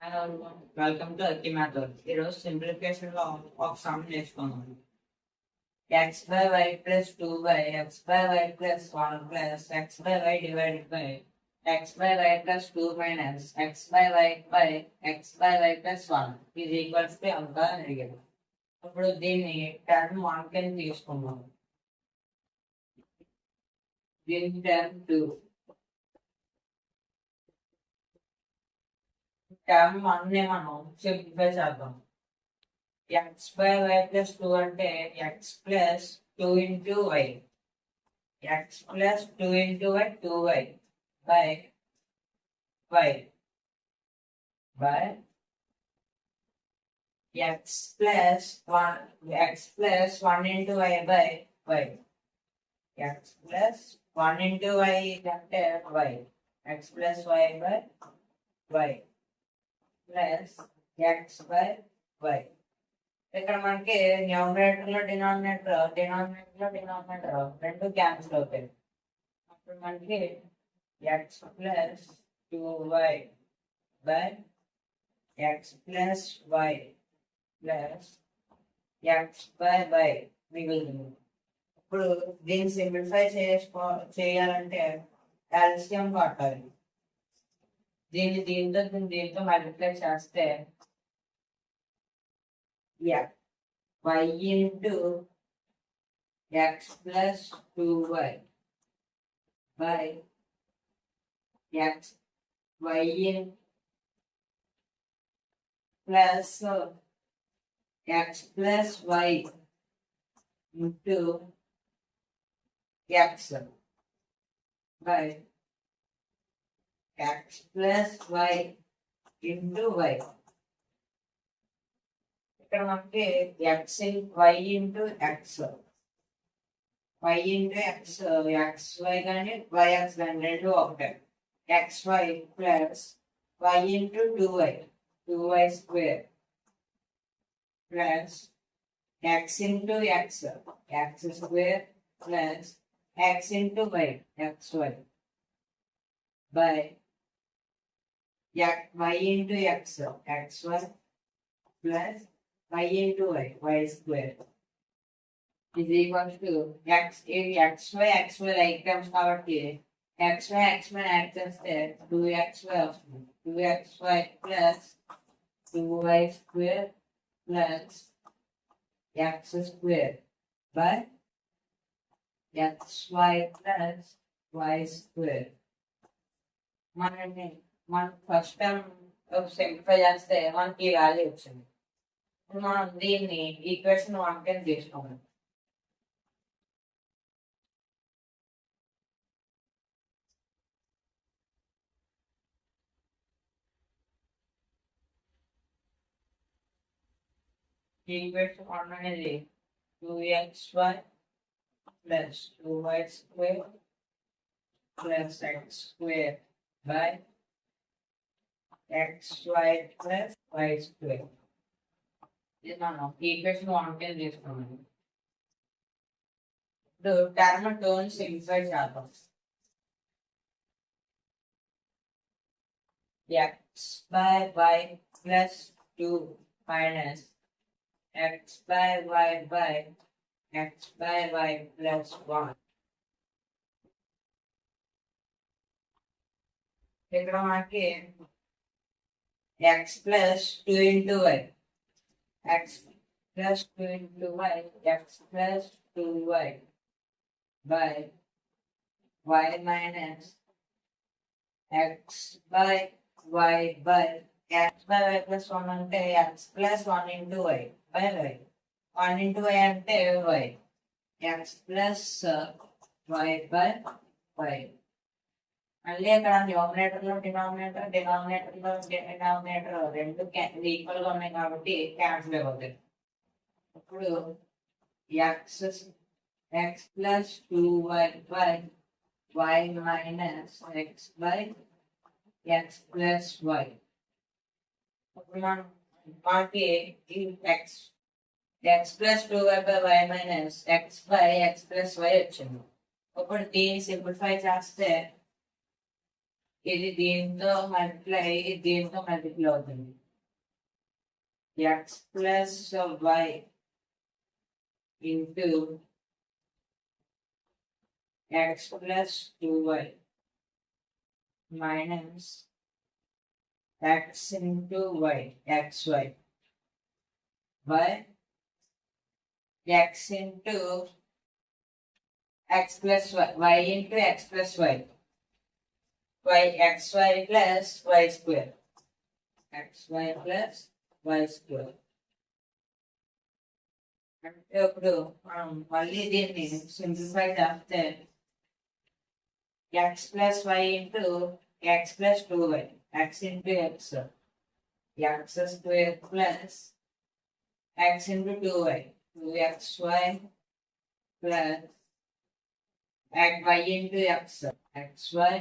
Hello, welcome to Aki Method. ఈరోజు simplification లో ఒక సమ్ నేర్చుకున్నాం. x by y plus 2y x by y plus 1 plus x by y divided by x by y plus 2 minus x by y plus 1 is equals to ఎంత అని అడిగారు. ఇప్పుడు దీన్ని term 1 కింద తీసుకున్నాం. దీన్ని టర్మ్ 2 టర్మ్ 1 ని మనం సింప్లిఫై చేద్దాం. x by y plus 2 అంటే x plus 2 into y. x plus 2 into y 2y by y by x plus 1 into y by y. x plus 1 into y అంటే y. x plus y by y plus x by y. ఇక్కడ మనకి numerator లో denominator రెండు cancel అవుతాయి. అప్పుడు మనకి x plus 2y by x plus y plus x by y మిగులుతుంది. ఇప్పుడు దీన్ని సింప్లిఫై చేయాలంటే కాల్షియం పట్టాలి. దీంతో మల్టిప్లై చేస్తే y into x plus 2y by x y in plus x plus y into x by x plus y into y. ఇక్కడ మనకి x y into x x y కానీ వై ఎక్స్ కానీ రెండు ఒకటే. X y plus y into 2y square plus x into x square plus x into y x y by y into x y plus y into y square is equal to xy like terms కాబట్టి xy add చేస్తే 2xy వస్తుంది. 2xy plus 2y square plus x square by xy plus y square. మనం first time simplify చేస్తే మనకి value వచ్చింది. మనం దీన్ని equation 1 కింద తీసుకోవాలి. ఈక్వేషన్ 1 అనేది 2xy plus 2y square plus x square by xy plus y square. ఇది మనం ఈక్వేషన్ 1 కింద తీసుకున్నాము. ఇప్పుడు టర్మ్ 2 సింప్లిఫై చేద్దాం. x by y plus 2 minus x by y by x by y plus 1. ఇక్కడ మనకి x plus 2 into y x plus 2 into y x plus 2y by y minus x by y by x by y plus 1 అంటే x plus 1 into y by y 1 into y అంటే y x plus y by y. మళ్ళీ అక్కడ numerator denominator రెండు equal గా ఉన్నాయి కాబట్టి cancel అయిపోతాయి. ఇప్పుడు x plus 2y by y minus x by x plus y. ఇప్పుడు మనకి x plus 2y by y minus x by x plus y వచ్చింది. ఇప్పుడు దీన్ని సింప్లిఫై చేస్తే ఇది దీంతో మల్టిప్లై దీంతో మల్టిప్లై అవుతుంది. X plus y into x plus 2y minus x into y xy by x into x plus y into x plus y xy plus y square xy plus y square. అంటే ఇప్పుడు మనం మళ్ళీ దీన్ని simplify చేస్తే x plus y into x plus 2y x into x square plus x into 2y 2xy plus y into x xy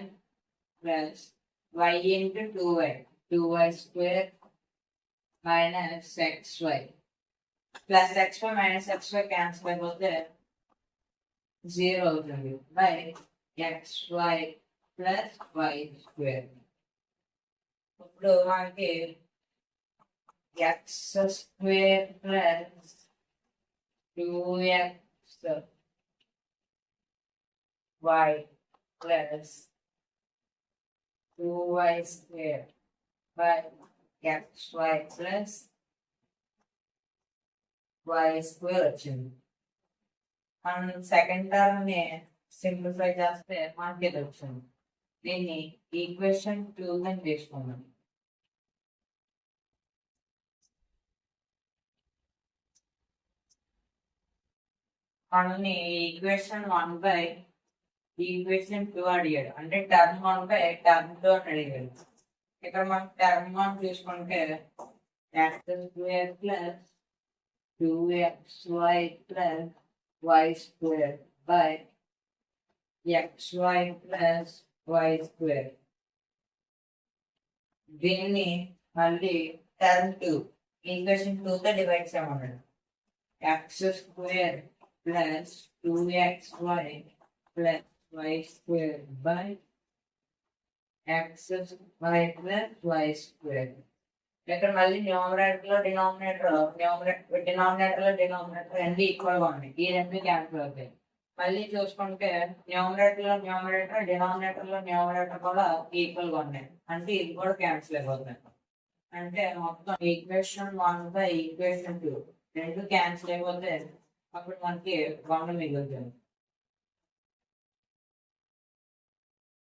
plus y into 2y square minus xy plus xy minus xy cancel అయిపోతే 0 అవుతుంది by xy plus y square. ఇప్పుడు మనకి x square plus 2x y plus 2y square by xy plus y square వచ్చింది. మనం second term ని simplify చేస్తే మనకి ఇది వచ్చింది. దీన్ని ఈక్వేషన్ 2 అని తీసుకున్నాం. మనల్ని ఈక్వేషన్ 1 బై ఈక్వేషన్ 2 అడిగాడు, అంటే టర్మ్ 1 బై టర్మ్ 2 అని అడిగాడు. ఇక్కడ మనం టర్మ్ 1 చూసుకుంటే x square plus 2xy plus y square by xy plus y square. దీన్ని మళ్ళీ టర్మ్ 2 ఈక్వేషన్ 2 తో డివైడ్ చేయమన్నాడు. x square plus 2xy plus y square by xy plus y square. ఇక్కడ మళ్ళీ న్యూమరేటర్ లో డినామినేటర్ రెండు ఈక్వల్ గా ఉన్నాయి. ఈ రెండు క్యాన్సిల్ అవుతాయి. మళ్ళీ చూసుకుంటే న్యూమరేటర్ లో న్యూమరేటర్ కూడా ఈక్వల్ గా ఉన్నాయి, అంటే ఇది కూడా క్యాన్సిల్ అయిపోతుంది. అంటే మొత్తం ఈక్వేషన్ 1 బై ఈక్వేషన్ 2 రెండు క్యాన్సిల్ అయిపోతే అప్పుడు మనకి 1 మిగులుతుంది.